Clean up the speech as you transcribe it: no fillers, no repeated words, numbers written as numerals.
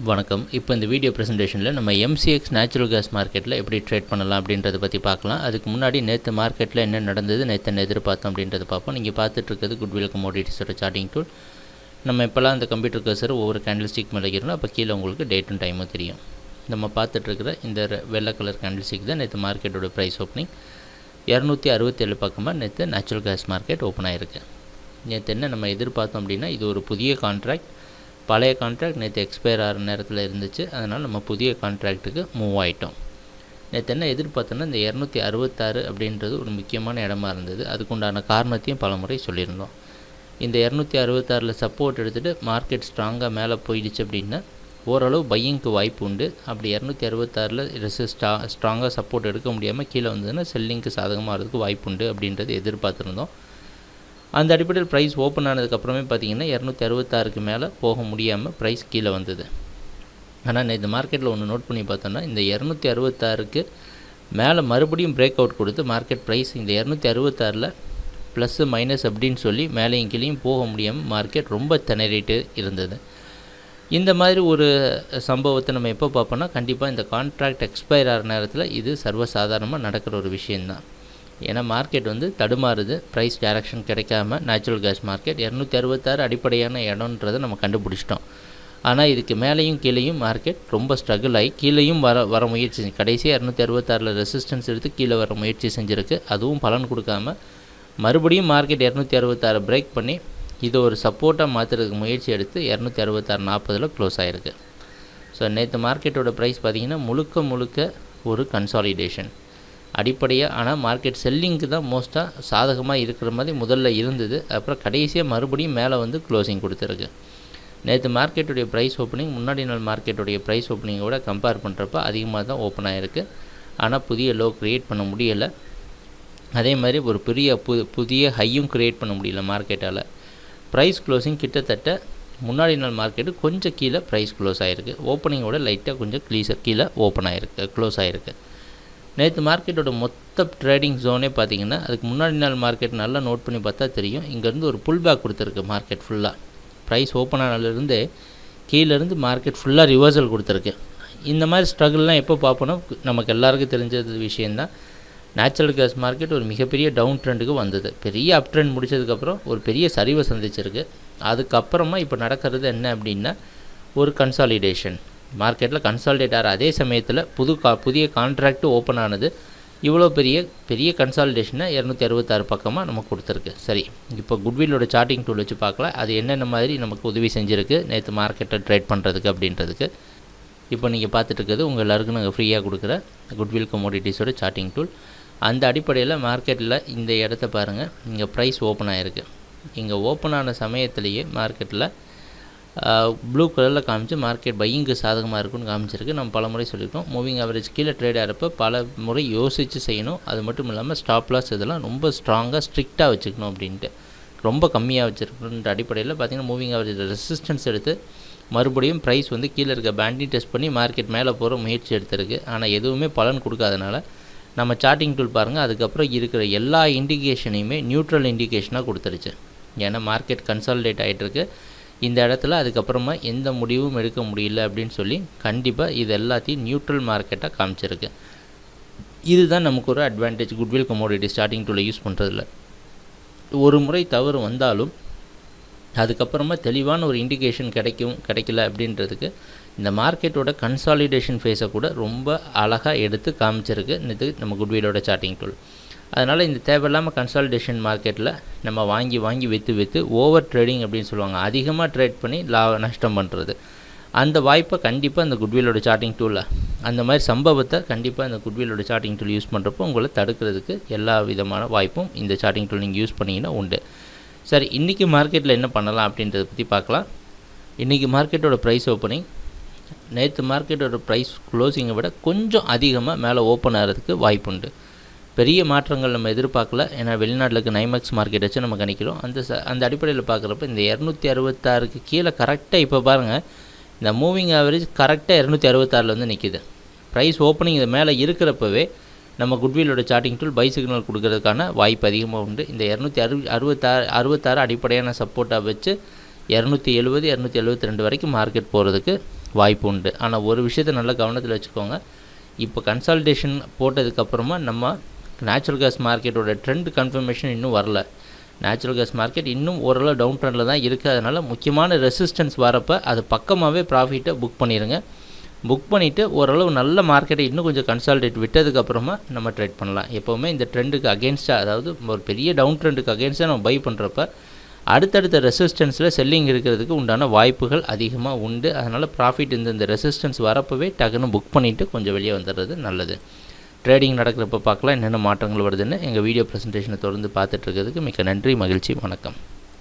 வணக்கம். இப்போ இந்த வீடியோ ப்ரெசன்டேஷனில் நம்ம எம்சிஎக்ஸ் நேச்சுரல் கேஸ் மார்க்கெட்டில் எப்படி ட்ரேட் பண்ணலாம் அப்படின்றத பற்றி பார்க்கலாம். அதுக்கு முன்னாடி நேற்று மார்க்கெட்டில் என்ன நடந்தது, நேற்று என்ன எதிர்பார்த்தோம் அப்படின்றத பார்ப்போம். நீங்கள் பார்த்துட்ருக்கிறது குட்வில் கமோடிட்டிஸோட சார்ட்டிங் டூல். நம்ம இப்போலாம் அந்த கம்ப்யூட்டர் கர்சர் ஒவ்வொரு கேண்டில் ஸ்டிக் மேலே இருக்கணும். அப்போ கீழே உங்களுக்கு டேட்டும் டைமும் தெரியும். நம்ம பார்த்துட்ருக்கிற இந்த வெள்ளை கலர் கேண்டில் ஸ்டிக் தான் நேற்று மார்க்கெட்டோட ப்ரைஸ் ஓப்பனிங். 267 பக்கமாக நேற்று நேச்சுரல் கேஸ் மார்க்கெட் ஓப்பன் ஆகிருக்கு. நேற்று என்ன நம்ம எதிர்பார்த்தோம் அப்படின்னா, இது ஒரு புதிய கான்ட்ராக்ட். பழைய கான்ட்ராக்ட் நேற்று எக்ஸ்பயர் ஆகிற நேரத்தில் இருந்துச்சு. அதனால் நம்ம புதிய கான்ட்ராக்ட்டுக்கு மூவ் ஆகிட்டோம். நேற்று என்ன எதிர்பார்த்தோன்னா, இந்த 266 அப்படின்றது ஒரு முக்கியமான இடமா இருந்தது. அதுக்குண்டான காரணத்தையும் பல முறை சொல்லியிருந்தோம். இந்த 266 சப்போர்ட் எடுத்துகிட்டு மார்க்கெட் ஸ்ட்ராங்காக மேலே போயிடுச்சு அப்படின்னா ஓரளவு பையிங்க்கு வாய்ப்பு உண்டு. அப்படி 266 ஸ்ட்ராங்காக சப்போர்ட் எடுக்க முடியாமல் கீழே வந்ததுன்னா செல்லிங்க்கு சாதகமாக வரதுக்கு வாய்ப்பு உண்டு அப்படின்றது எதிர்பார்த்துருந்தோம். அந்த அடிப்படையில் ப்ரைஸ் ஓப்பன் ஆனதுக்கப்புறமே பார்த்திங்கன்னா 266க்கு மேலே போக முடியாமல் ப்ரைஸ் கீழே வந்தது. ஆனால் இந்த மார்க்கெட்டில் ஒன்று நோட் பண்ணி பார்த்தோன்னா, இந்த 266க்கு மேலே மறுபடியும் பிரேக் அவுட் கொடுத்து மார்க்கெட் ப்ரைஸ் இந்த 266ல் ப்ளஸ்ஸு மைனஸ் அப்படின்னு சொல்லி மேலேயும் கீழேயும் போக முடியாமல் மார்க்கெட் ரொம்ப திணறிட்டு இருந்தது. இந்த மாதிரி ஒரு சம்பவத்தை நம்ம எப்போ பார்ப்போம்னா, கண்டிப்பாக இந்த கான்ட்ராக்ட் எக்ஸ்பயர் ஆகிற நேரத்தில் இது சர்வசாதாரணமாக நடக்கிற ஒரு விஷயந்தான். ஏன்னா மார்க்கெட் தடுமாறுது, ப்ரைஸ் டைரக்ஷன் கிடைக்காம. நேச்சுரல் கேஸ் மார்க்கெட் 266 அடிப்படையான இடம்ன்றதை நம்ம கண்டுபிடிச்சிட்டோம். ஆனால் இதுக்கு மேலேயும் கீழேயும் மார்க்கெட் ரொம்ப ஸ்ட்ரகிள் ஆகி கீழேயும் வர முயற்சி செஞ்சு கடைசியாக 266 ரெசிஸ்டன்ஸ் எடுத்து கீழே வர முயற்சி செஞ்சுருக்கு. அதுவும் பலன் கொடுக்காம மறுபடியும் மார்க்கெட் 266 பிரேக் பண்ணி இதை ஒரு சப்போர்ட்டாக மாற்றுறதுக்கு முயற்சி எடுத்து 266.40 க்ளோஸ் ஆகிருக்கு. ஸோ நேற்று மார்க்கெட்டோட ப்ரைஸ் பார்த்திங்கன்னா முழுக்க ஒரு கன்சாலிடேஷன் அடிப்படையாக. ஆனால் மார்க்கெட் செல்லிங்க்கு தான் மோஸ்ட்டாக சாதகமாக இருக்கிற மாதிரி முதல்ல இருந்தது. அப்புறம் கடைசியாக மறுபடியும் மேலே க்ளோசிங் கொடுத்துருக்கு. நேற்று மார்க்கெட்டுடைய ப்ரைஸ் ஓப்பனிங் முன்னாடி நாள் மார்க்கெட்டுடைய ப்ரைஸ் ஓப்பனிங்கோட கம்பேர் பண்ணுறப்ப அதிகமாக தான் ஓப்பன் ஆகிருக்கு. ஆனால் புதிய லோ க்ரியேட் பண்ண முடியலை. அதே மாதிரி ஒரு புதிய ஹையும் க்ரியேட் பண்ண முடியல மார்க்கெட்டால். ப்ரைஸ் க்ளோசிங் கிட்டத்தட்ட முன்னாடி நாள் மார்க்கெட்டு கொஞ்சம் கீழே ப்ரைஸ் க்ளோஸ் ஆகிருக்கு. ஓப்பனிங்கோட லைட்டாக கொஞ்சம் கீழே ஓப்பன் ஆகிருக்கு, க்ளோஸ் ஆகிருக்கு. நேற்று மார்க்கெட்டோட மொத்த ட்ரேடிங் ஜோனே பார்த்திங்கன்னா, அதுக்கு முன்னாடி நாள் மார்க்கெட் நல்லா நோட் பண்ணி பார்த்தா தெரியும். இங்கேருந்து ஒரு புல் பேக் கொடுத்துருக்கு மார்க்கெட் ஃபுல்லாக. ப்ரைஸ் ஓப்பன் ஆனாலேருந்து கீழேருந்து மார்க்கெட் ஃபுல்லாக ரிவர்சல் கொடுத்துருக்கு. இந்த மாதிரி ஸ்ட்ரகிள்லாம் எப்போ பார்ப்போன்னா, நமக்கு எல்லாருக்கும் தெரிஞ்சது விஷயந்தான். நேச்சுரல் கேஸ் மார்க்கெட் ஒரு மிகப்பெரிய டவுன் ட்ரெண்டுக்கு வந்தது. பெரிய அப் ட்ரெண்ட் முடிச்சதுக்கப்புறம் ஒரு பெரிய சரிவை சந்திச்சிருக்கு. அதுக்கப்புறமா இப்போ நடக்கிறது என்ன அப்படின்னா, ஒரு கன்சாலிடேஷன். மார்க்கெட்டில் கன்சாலிடேட் ஆகிற அதே சமயத்தில் புதிய கான்ட்ராக்ட் ஓப்பன் ஆனது. இவ்வளோ பெரிய கன்சாலிடேஷனை 266 பக்கமாக நமக்கு கொடுத்துருக்கு. சரி, இப்போ குட்வில்லோட சார்ட்டிங் டூல் வச்சு பார்க்கலாம். அது என்னென்ன மாதிரி நமக்கு உதவி செஞ்சுருக்கு நேற்று மார்க்கெட்டை ட்ரேட் பண்ணுறதுக்கு அப்படின்றதுக்கு. இப்போ நீங்கள் பார்த்துட்டு இருக்கிறது உங்கள் எல்லாருக்கும் நாங்கள் ஃப்ரீயாக கொடுக்குற குட்வில் கமோடிட்டிஸோட சார்ட்டிங் டூல். அந்த அடிப்படையில் மார்க்கெட்டில் இந்த இடத்த பாருங்கள். இங்கே ப்ரைஸ் ஓப்பன் ஆகிருக்கு. இங்கே ஓப்பன் ஆன சமயத்திலேயே மார்க்கெட்டில் ப்ளூ கலரில் காமிச்சு மார்க்கெட் பையிங்கு சாதகமாக இருக்குன்னு காமிச்சிருக்கு. நம்ம பல முறை சொல்லியிருக்கோம். மூவிங் ஆவரேஜ் கீழே ட்ரேட் ஆகிறப்போ பல முறை யோசித்து செய்யணும். அது மட்டும் இல்லாமல் ஸ்டாப் லாஸ் இதெல்லாம் ரொம்ப ஸ்ட்ராங்காக ஸ்ட்ரிக்டாக வச்சுக்கணும் அப்படின்ட்டு. ரொம்ப கம்மியாக வச்சுருக்கணுன்ற அடிப்படையில் பார்த்திங்கன்னா மூவிங் ஆவரேஜ் ரெசிஸ்டன்ஸ் எடுத்து மறுபடியும் ப்ரைஸ் கீழே இருக்க பேண்டையும் டெஸ்ட் பண்ணி மார்க்கெட் மேலே போகிற முயற்சி எடுத்திருக்கு. ஆனால் எதுவுமே பலன் கொடுக்காதனால நம்ம சார்ட்டிங் டூல் பாருங்கள், அதுக்கப்புறம் இருக்கிற எல்லா இண்டிகேஷனையுமே நியூட்ரல் இண்டிகேஷனாக கொடுத்துருச்சு. ஏன்னா மார்க்கெட் கன்சாலிடேட் ஆகிட்டுருக்கு இந்த இடத்துல. அதுக்கப்புறமா எந்த முடிவும் எடுக்க முடியல அப்படின்னு சொல்லி கண்டிப்பாக இது எல்லாத்தையும் நியூட்ரல் மார்க்கெட்டாக காமிச்சிருக்கு. இதுதான் நமக்கு ஒரு அட்வான்டேஜ் குட்வில் கமோடிட்டி ஸ்டார்டிங் டூலை யூஸ் பண்ணுறதில்ல. ஒரு முறை தவறு வந்தாலும் அதுக்கப்புறமா தெளிவான ஒரு இண்டிகேஷன் கிடைக்கல அப்படின்றதுக்கு இந்த மார்க்கெட்டோட கன்சாலிடேஷன் ஃபேஸை கூட ரொம்ப அழகாக எடுத்து காமிச்சிருக்கு இது நம்ம குட்விலோட சார்ட்டிங் டூல். அதனால் இந்த தேவையில்லாமல் கன்சாலிடேஷன் மார்க்கெட்டில் நம்ம வாங்கி விற்று ஓவர் ட்ரேடிங் அப்படின்னு சொல்லுவாங்க. அதிகமாக ட்ரேட் பண்ணி நஷ்டம் பண்ணுறது. அந்த வாய்ப்பை கண்டிப்பாக இந்த குட்விலோட சார்ட்டிங் டூலில் அந்த மாதிரி சம்பவத்தை கண்டிப்பாக இந்த குட்விலோட சார்ட்டிங் டூல் யூஸ் பண்ணுறப்போ உங்களை தடுக்கிறதுக்கு எல்லா விதமான வாய்ப்பும் இந்த சார்ட்டிங் டூல் நீங்கள் யூஸ் பண்ணிங்கன்னா உண்டு. சரி, இன்றைக்கி மார்க்கெட்டில் என்ன பண்ணலாம் அப்படின்றத பற்றி பார்க்கலாம். இன்றைக்கி மார்க்கெட்டோட ப்ரைஸ் ஓப்பனிங் நேற்று மார்க்கெட்டோட ப்ரைஸ் க்ளோசிங்கை விட கொஞ்சம் அதிகமாக மேலே ஓப்பன் ஆகிறதுக்கு வாய்ப்பு உண்டு. பெரிய மாற்றங்கள் நம்ம எதிர்பார்க்கல. ஏன்னா வெளிநாட்டில் இருக்க நைமேக்ஸ் மார்க்கெட் வச்சு நம்ம கணிக்கிறோம். அந்த அடிப்படையில் பார்க்குறப்ப இந்த 266க்கு கீழே கரெக்டாக இப்போ பாருங்கள், இந்த மூவிங் ஆவரேஜ் கரெக்டாக 266 நிற்கிது. ப்ரைஸ் ஓப்பனிங் இது மேலே இருக்கிறப்பவே நம்ம குட்விலோட சார்ட்டிங் டூல் பை சிக்னல் கொடுக்கறதுக்கான வாய்ப்பு அதிகமாக உண்டு. இந்த 266 அடிப்படையான சப்போர்ட்டாக வச்சு 270 272 வரைக்கும் மார்க்கெட் போகிறதுக்கு வாய்ப்பு உண்டு. ஆனால் ஒரு விஷயத்தை நல்லா கவனத்தில் வச்சுக்கோங்க. இப்போ கன்சால்டேஷன் போட்டதுக்கப்புறமா நம்ம நேச்சுரல் கேஸ் மார்க்கெட்டோட ட்ரெண்ட் கன்ஃபர்மேஷன் இன்னும் வரல. நேச்சுரல் கேஸ் மார்க்கெட் இன்னும் ஓரளவு டவுன் ட்ரெண்டில் தான் இருக்குது. அதனால் முக்கியமான ரெசிஸ்டன்ஸ் வரப்போ அது பக்கமாகவே ப்ராஃபிட்டை புக் பண்ணிடுங்க. புக் பண்ணிவிட்டு ஓரளவு நல்ல மார்க்கெட்டை இன்னும் கொஞ்சம் கன்சால்டேட் விட்டதுக்கப்புறமா நம்ம ட்ரேட் பண்ணலாம். எப்போவுமே இந்த ட்ரெண்டுக்கு அகேன்ஸ்டாக, அதாவது ஒரு பெரிய டவுன் ட்ரெண்டுக்கு அகேன்ஸ்டாக நம்ம பை பண்ணுறப்ப அடுத்தடுத்த ரெசிஸ்டன்ஸில் செல்லிங் இருக்கிறதுக்கு உண்டான வாய்ப்புகள் அதிகமாக உண்டு. அதனால் ப்ராஃபிட் இந்த ரெசிஸ்டன்ஸ் வரப்போவே டக்குன்னு புக் பண்ணிவிட்டு கொஞ்சம் வெளியே வந்துடுறது நல்லது. ட்ரேடிங் நடக்கிறப்ப பார்க்கலாம் என்னென்ன மாற்றங்கள் வருதுன்னு. எங்கள் வீடியோ ப்ரெசன்டேஷனை தொடர்ந்து பார்த்துட்ருக்கிறதுக்கு மிக்க நன்றி, மகிழ்ச்சி, வணக்கம்.